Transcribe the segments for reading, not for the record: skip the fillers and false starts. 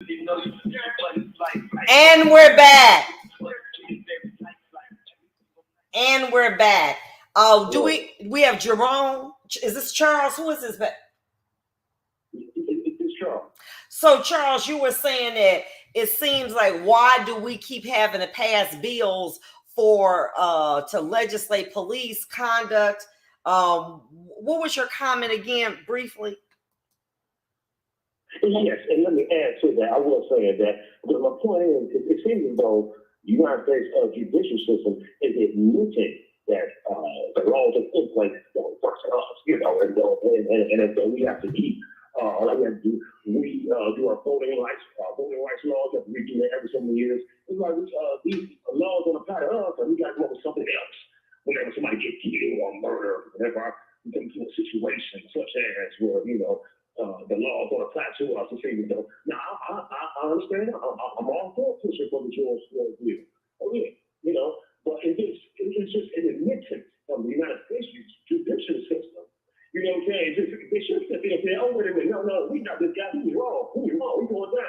And we're back. And we're back. Oh, do we have Jerome? Is this Charles? Who is this? It's Charles. So Charles, you were saying that it seems like, why do we keep having to pass bills for to legislate police conduct? What was your comment again, briefly? Yes, and let me add to that. I was saying that, but my point is, it seems as though the United States judicial system is admitting that the laws are in place for us, and so we have to keep. Like we have to do, we do our voting rights laws that we do every so many years. It's like these laws don't apply to us, and we got to come up with something else. Whenever somebody gets killed or murdered, whenever we come to a situation such as where the laws don't apply to us, it seems as though. Now I understand. I'm all for pushing for the George Floyd view. Oh yeah, but it's just an admittance from the United States judicial system. You know what I'm saying? They should step in and say, oh, wait a minute, no, we got this guy, he's wrong, we're going down.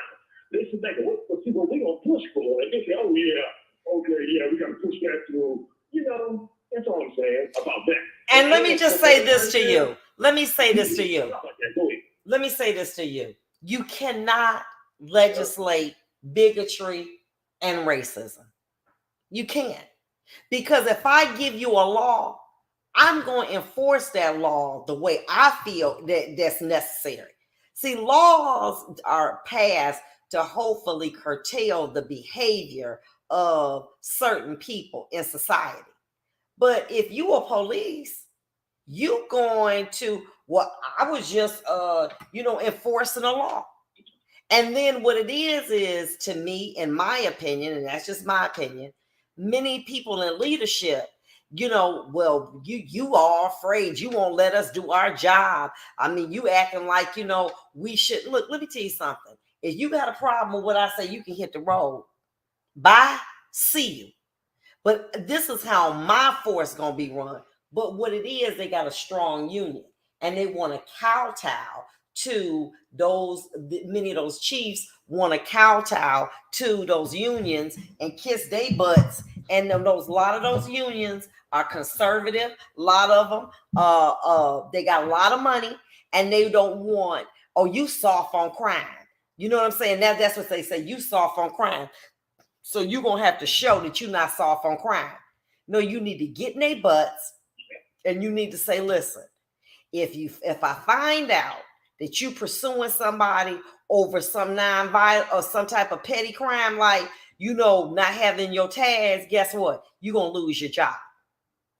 This is like, what people we're going to push for? And they say, oh, yeah, okay, yeah, we got to push that through. That's all I'm saying about that. And let me just say this to you. Let me say this to you. Let me say this to you. You cannot legislate bigotry and racism. You can't. Because if I give you a law, I'm going to enforce that law the way I feel that's necessary. See, laws are passed to hopefully curtail the behavior of certain people in society. But if you are police, you going to, I was just, enforcing a law. And then what it is to me, in my opinion, and that's just my opinion, many people in leadership, you are afraid. You won't let us do our job. I mean, you acting like, we should. Look, let me tell you something. If you got a problem with what I say, you can hit the road. Bye. See you. But this is how my force going to be run. But what it is, they got a strong union. And they want to kowtow to many of those chiefs want to kowtow to those unions and kiss their butts. And a lot of those unions are conservative. A lot of them, they got a lot of money, and they don't want, you soft on crime. You know what I'm saying? That's what they say. You soft on crime. So you're going to have to show that you're not soft on crime. No, you need to get in their butts, and you need to say, listen, if I find out that you pursuing somebody over some non-violent or some type of petty crime, like, not having your tags, guess what? You're going to lose your job.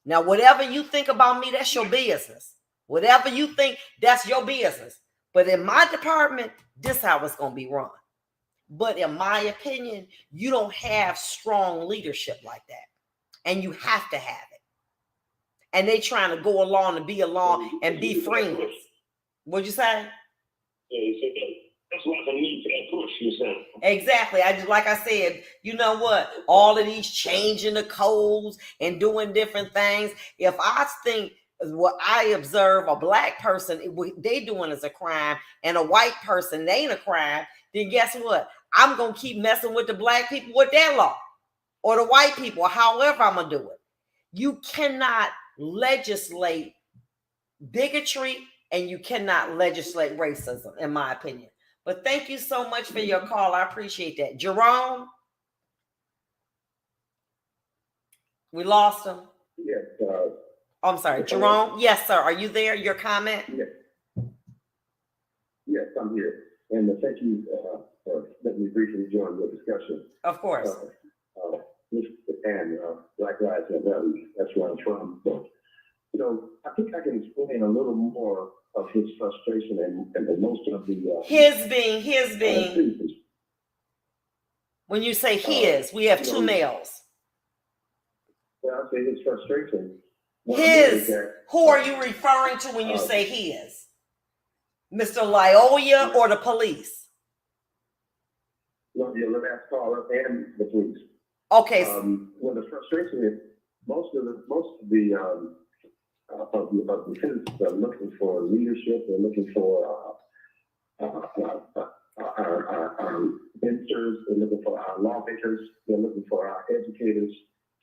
Now, whatever you think about me, that's your business. Whatever you think, that's your business. But in my department, this is how it's going to be run. But in my opinion, you don't have strong leadership like that. And you have to have it. And they trying to go along and be along and be friends. What'd you say? That's why I need that push, you saying. Exactly. Like I said, you know what? All of these changing the codes and doing different things. If I think what I observe a black person, they doing is a crime, and a white person, they ain't a crime, then guess what? I'm going to keep messing with the black people with their law, or the white people, or however I'm going to do it. You cannot legislate bigotry, and you cannot legislate racism, in my opinion. But thank you so much for your call. I appreciate that. Jerome? We lost him. Yes. I'm sorry. Jerome? Yes, sir. Are you there? Your comment? Yes, I'm here. And thank you for letting me briefly join your discussion. Of course. And Black Lives Matter, that's where I'm from. So, I think I can explain a little more of his frustration and most of the... His being. When you say his, we have two males. Well, I say his frustration. His. Who are you referring to when you say his? Mr. Lyoya or the police? No, the last caller and the police. Okay. Well, the frustration is most of the citizens are looking for leadership. They're looking for our ministers, they're looking for our lawmakers, they're looking for our educators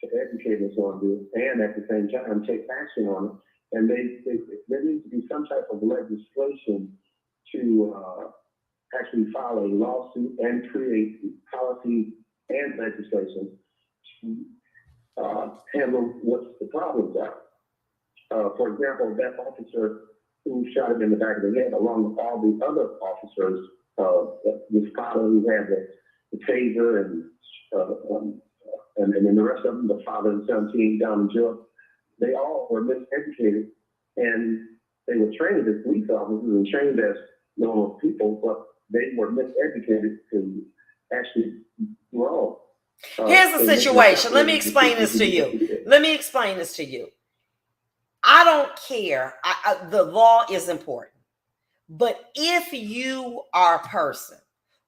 to educate us on this, and at the same time take action on it. And there needs to be some type of legislation to actually file a lawsuit and create policy and legislation to handle what the problems are. For example, that officer who shot him in the back of the head, along with all the other officers, this father who had the taser and then the rest of them, the father and son team down in jail, they all were miseducated, and they were trained as police officers and trained as normal people, but they were miseducated to actually do wrong. Here's the situation. Let me explain this to you. I don't care. The law is important. But if you are a person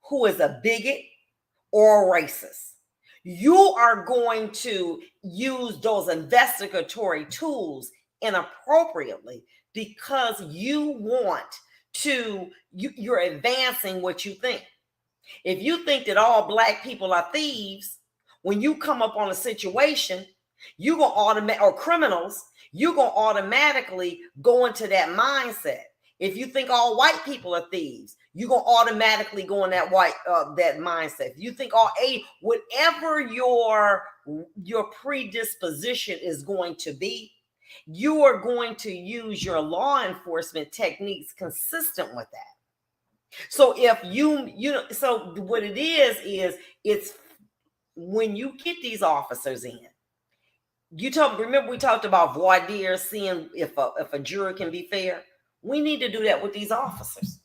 who is a bigot or a racist, you are going to use those investigatory tools inappropriately because you want to, you're advancing what you think. If you think that all Black people are thieves, when you come up on a situation, you're going to automatically, or criminals, you're going to automatically go into that mindset. If you think all white people are thieves, you're going to automatically go in that that mindset. If you think whatever your predisposition is going to be, you are going to use your law enforcement techniques consistent with that. So if so what it is it's when you get these officers in, remember we talked about voir dire, seeing if a juror can be fair. We need to do that with these officers.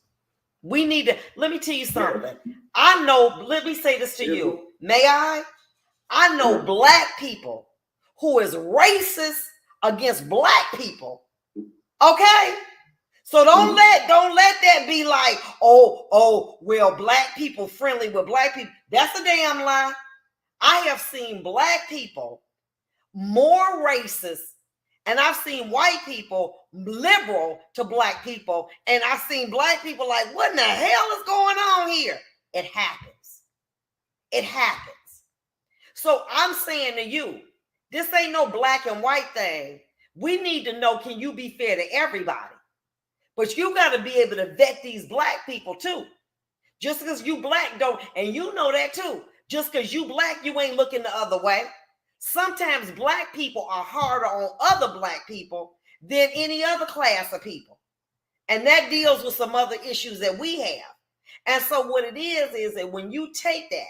We need to, let me tell you something. I know, let me say this to you. May I? I know Black people who is racist against Black people. Okay? So don't let that be like, well, Black people friendly with Black people. That's a damn lie. I have seen Black people more racist, and I've seen white people liberal to Black people, and I've seen Black people like, what in the hell is going on here? It happens. It happens. So I'm saying to you, this ain't no black and white thing. We need to know, can you be fair to everybody? But you got to be able to vet these Black people too. Just because you Black don't, and you know that too. Just because you Black, you ain't looking the other way. Sometimes Black people are harder on other Black people than any other class of people. And that deals with some other issues that we have. And so what it is that when you take that,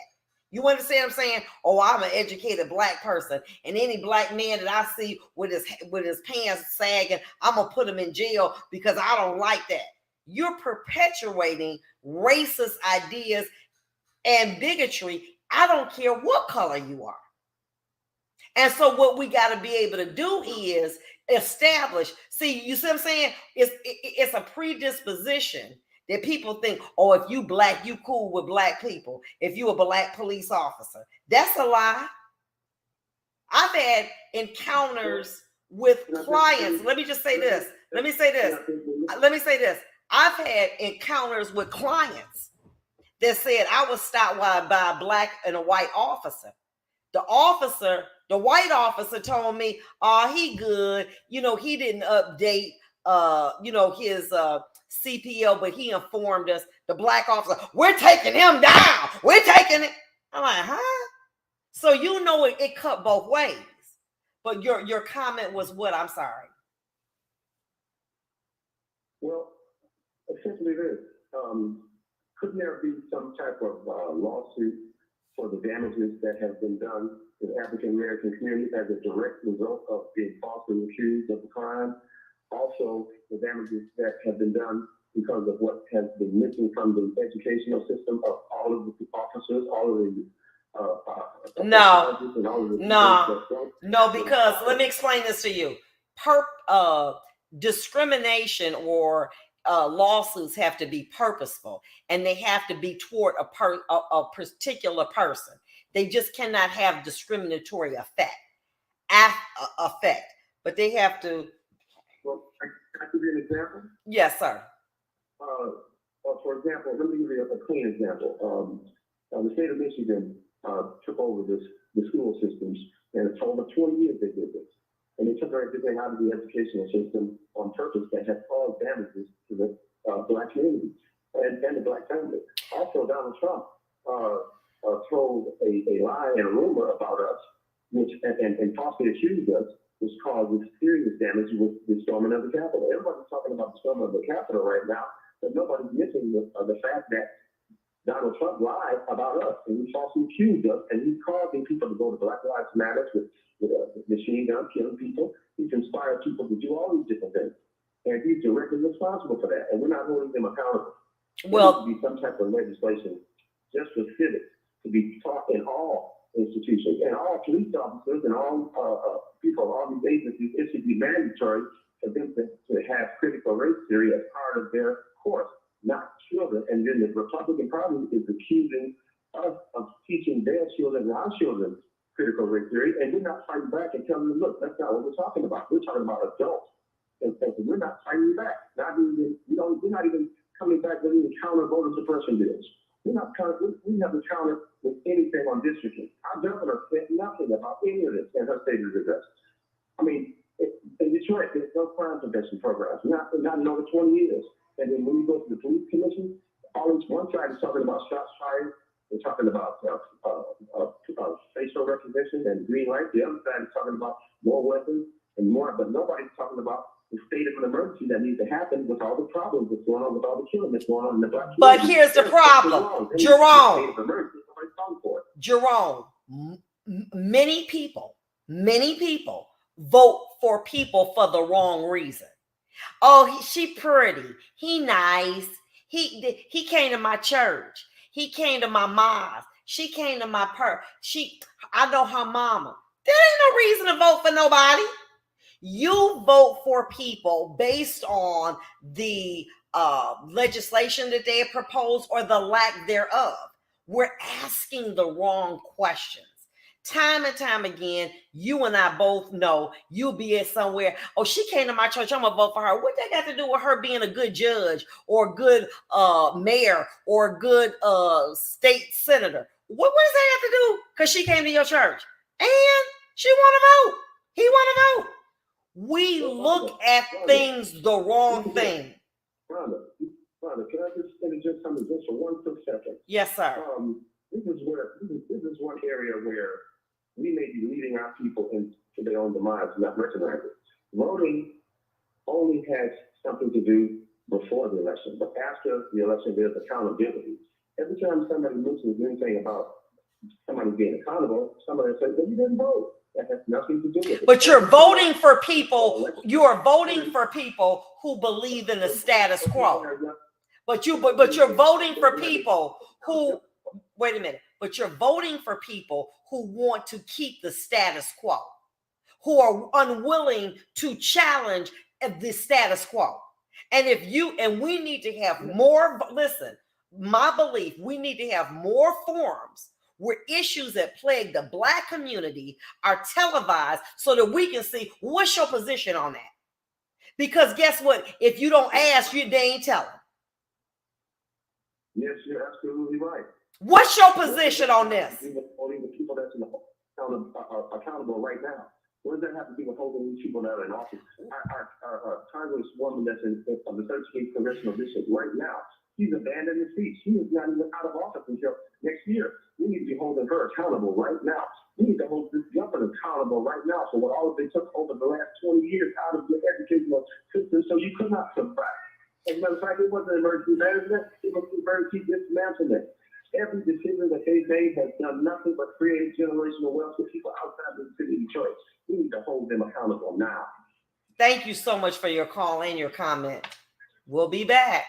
you understand what I'm saying? Oh, I'm an educated Black person, and any Black man that I see with his pants sagging, I'm going to put him in jail because I don't like that. You're perpetuating racist ideas and bigotry. I don't care what color you are. And so what we got to be able to do is establish. See, you see what I'm saying? It's a predisposition that people think, oh, if you Black, you cool with Black people. If you a Black police officer, that's a lie. I've had encounters with clients. Let me say this. I've had encounters with clients that said I was stopped by a Black and a white officer. The white officer told me, oh, he good. He didn't update, his CPL, but he informed us, the Black officer, we're taking him down. We're taking it. I'm like, huh? So it cut both ways. But your comment was what? I'm sorry. Well, essentially this. Couldn't there be some type of lawsuit for the damages that have been done to the African American community as a direct result of being falsely accused of the crime? Also, the damages that have been done because of what has been missing from the educational system of all of the officers, all of the No, because let me explain this to you. Discrimination or lawsuits have to be purposeful, and they have to be toward a particular person. They just cannot have discriminatory effect. But they have to. Well, I give you an example. Yes, sir. For example, let me give you a clean example. The state of Michigan took over the school systems, and for over 20 years they did this. And they took everything out of the educational system on purpose that had caused damages to the Black community and the Black family. Also, Donald Trump told a lie and a rumor about us, which and falsely accused us, which caused serious damage with the storming of the Capitol. Everybody's talking about the storming of the Capitol right now, but nobody's missing the fact that Donald Trump lied about us, and he falsely accused us, and he's causing people to go to Black Lives Matter with machine gun killing people. He's inspired people to do all these different things, and he's directly responsible for that. And we're not holding him accountable. Well, there needs to be some type of legislation just for civics to be taught in all institutions, and all police officers and all people, all these agencies. It should be mandatory for them to have critical race theory as part of their course, not children. And then the Republican Party is accusing us of teaching their children and our children critical race theory, and we're not fighting back and telling them, look, that's not what we're talking about. We're talking about adults. And we're not fighting back. We're not even coming back with any counter voter suppression bills. We haven't countered with anything on districting. Our governor said nothing about any of this in her state of address. I mean, in Detroit, there's no crime prevention programs, not in over 20 years. And then when you go to the police commission, always one side is talking about shots fired. They're talking about facial recognition and green light. The other side is talking about more weapons and more, but nobody's talking about the state of an emergency that needs to happen with all the problems that's going on, with all the killing that's going on in the Black community. But here's the problem, Jerome, many people vote for people for the wrong reason. Oh, she pretty, he nice, he came to my church, he came to my mosque, she came to my I know her mama. There ain't no reason to vote for nobody. You vote for people based on the legislation that they have proposed or the lack thereof. We're asking the wrong questions. Time and time again, you and I both know you'll be at somewhere. Oh, she came to my church, I'm gonna vote for her. What that got to do with her being a good judge or a good mayor or a good state senator? What does that have to do? Because she came to your church and she want to vote. He want to vote. We look at things the wrong thing. Vonda, can I just interject something just for 1 quick second? Yes, sir. This is one area where we may be leading our people into their own demise, not recognizing it. Voting only has something to do before the election, but after the election, there's accountability. Every time somebody mentions anything about somebody being accountable, somebody says, well, you didn't vote. That has nothing to do with it. But you're voting for people. You are voting for people who believe in the status quo. But you're voting for people who. Wait a minute. But you're voting for people who want to keep the status quo, who are unwilling to challenge the status quo. And we need to have more. Listen, my belief, we need to have more forums where issues that plague the Black community are televised so that we can see what's your position on that. Because guess what? If you don't ask, they ain't telling. Yes, you're absolutely right. What's your position on this? Holding the people that's accountable right now. What does that have to do with holding these people that are in office? Our Congresswoman that's in the 13th Congressional District right now, she's abandoned the seat. She is not even out of office until next year. We need to be holding her accountable right now. We need to hold this governor accountable right now for what all they took over the last 20 years out of the educational system so you could not survive. As a matter of fact, it wasn't emergency management, it was emergency dismantlement. Every decision that they made has done nothing but create generational wealth for people outside the city of Detroit. We need to hold them accountable now. Thank you so much for your call and your comment. We'll be back.